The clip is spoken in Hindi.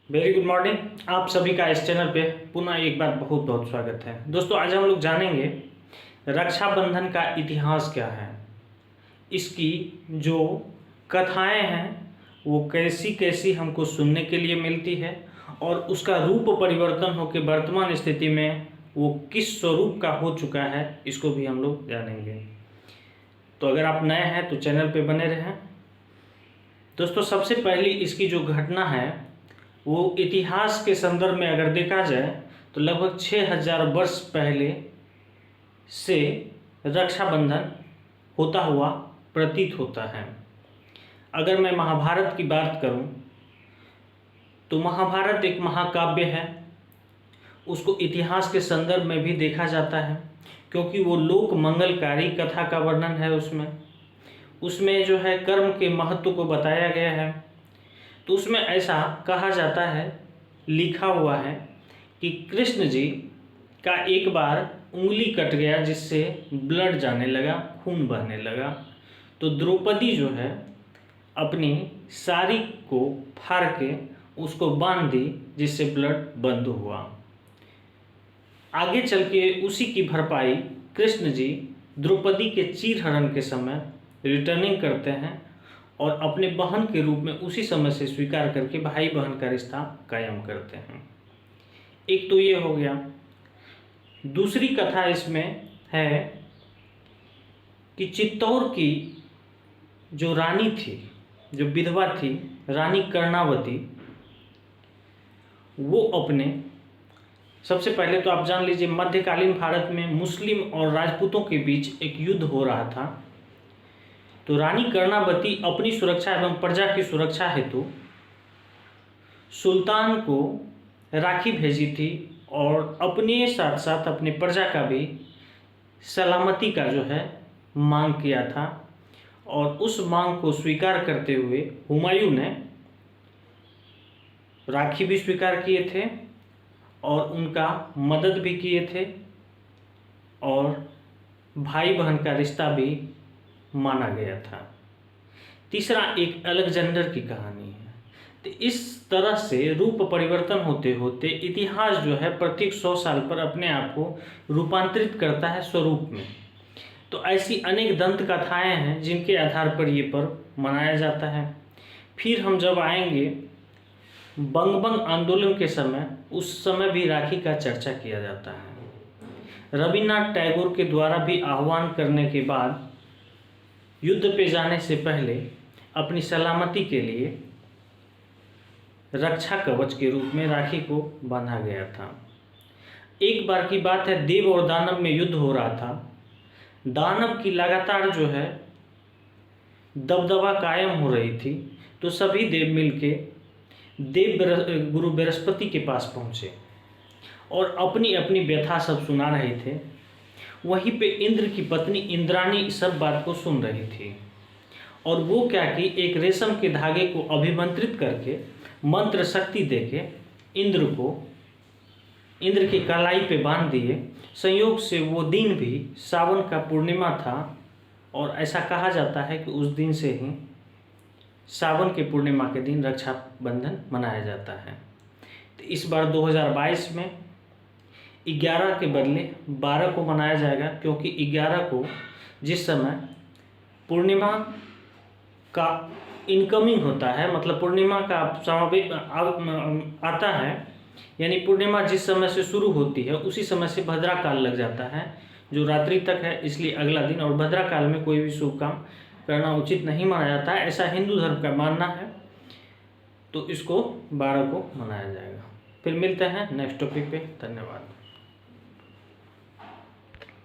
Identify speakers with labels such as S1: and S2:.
S1: Very good morning. आप सभी का इस चैनल पे पुनः एक बार बहुत बहुत स्वागत है। दोस्तों, आज हम लोग जानेंगे रक्षाबंधन का इतिहास क्या है, इसकी जो कथाएं हैं वो कैसी कैसी हमको सुनने के लिए मिलती है और उसका रूप परिवर्तन होकर वर्तमान स्थिति में वो किस स्वरूप का हो चुका है, इसको भी हम लोग जानेंगे। तो अगर आप नए हैं तो चैनल पे बने रहें। दोस्तों, सबसे पहली इसकी जो घटना है वो इतिहास के संदर्भ में अगर देखा जाए तो लगभग 6000 वर्ष पहले से रक्षाबंधन होता हुआ प्रतीत होता है। अगर मैं महाभारत की बात करूं तो महाभारत एक महाकाव्य है। उसको इतिहास के संदर्भ में भी देखा जाता है क्योंकि वो लोक मंगलकारी कथा का वर्णन है। उसमें जो है कर्म के महत्व को बताया गया है। तो उसमें ऐसा कहा जाता है, लिखा हुआ है कि कृष्ण जी का एक बार उंगली कट गया जिससे ब्लड जाने लगा, खून बहने लगा। तो द्रौपदी जो है अपनी साड़ी को फाड़ के उसको बांध दी जिससे ब्लड बंद हुआ। आगे चल के उसी की भरपाई कृष्ण जी द्रौपदी के चीरहरण के समय रिटर्निंग करते हैं और अपने बहन के रूप में उसी समय से स्वीकार करके भाई बहन का रिश्ता कायम करते हैं। एक तो ये हो गया। दूसरी कथा इसमें है कि चित्तौड़ की जो रानी थी, जो विधवा थी, रानी कर्णावती, वो अपने सबसे पहले तो आप जान लीजिए मध्यकालीन भारत में मुस्लिम और राजपूतों के बीच एक युद्ध हो रहा था। तो रानी कर्णावती अपनी सुरक्षा एवं प्रजा की सुरक्षा हेतु सुल्तान को राखी भेजी थी और अपने साथ साथ अपने प्रजा का भी सलामती का जो है मांग किया था। और उस मांग को स्वीकार करते हुए हुमायूं ने राखी भी स्वीकार किए थे और उनका मदद भी किए थे और भाई बहन का रिश्ता भी माना गया था। तीसरा एक अलेक्जेंडर की कहानी है। तो इस तरह से रूप परिवर्तन होते होते इतिहास जो है प्रत्येक 100 साल पर अपने आप को रूपांतरित करता है स्वरूप में। तो ऐसी अनेक दंत कथाएं हैं जिनके आधार पर ये पर्व मनाया जाता है। फिर हम जब आएंगे बंगबंग आंदोलन के समय, उस समय भी राखी का चर्चा किया जाता है। रविन्द्रनाथ टैगोर के द्वारा भी आह्वान करने के बाद युद्ध पे जाने से पहले अपनी सलामती के लिए रक्षा कवच के रूप में राखी को बांधा गया था। एक बार की बात है, देव और दानव में युद्ध हो रहा था। दानव की लगातार जो है दबदबा कायम हो रही थी। तो सभी देव मिलके गुरु बृहस्पति के पास पहुँचे और अपनी अपनी व्यथा सब सुना रहे थे। वहीं पे इंद्र की पत्नी इंद्राणी सब बात को सुन रही थी और वो क्या कि एक रेशम के धागे को अभिमंत्रित करके मंत्र शक्ति देके इंद्र की कलाई पे बांध दिए। संयोग से वो दिन भी सावन का पूर्णिमा था और ऐसा कहा जाता है कि उस दिन से ही सावन के पूर्णिमा के दिन रक्षाबंधन मनाया जाता है। तो इस बार 2022 में 11 के बदले 12 को मनाया जाएगा क्योंकि 11 को जिस समय पूर्णिमा का इनकमिंग होता है, मतलब पूर्णिमा का समावेश आता है, यानी पूर्णिमा जिस समय से शुरू होती है उसी समय से भद्रा काल लग जाता है जो रात्रि तक है। इसलिए अगला दिन और भद्रा काल में कोई भी शुभ काम करना उचित नहीं माना जाता है, ऐसा हिंदू धर्म का मानना है। तो इसको 12 को मनाया जाएगा। फिर मिलते हैं नेक्स्ट टॉपिक पे। धन्यवाद।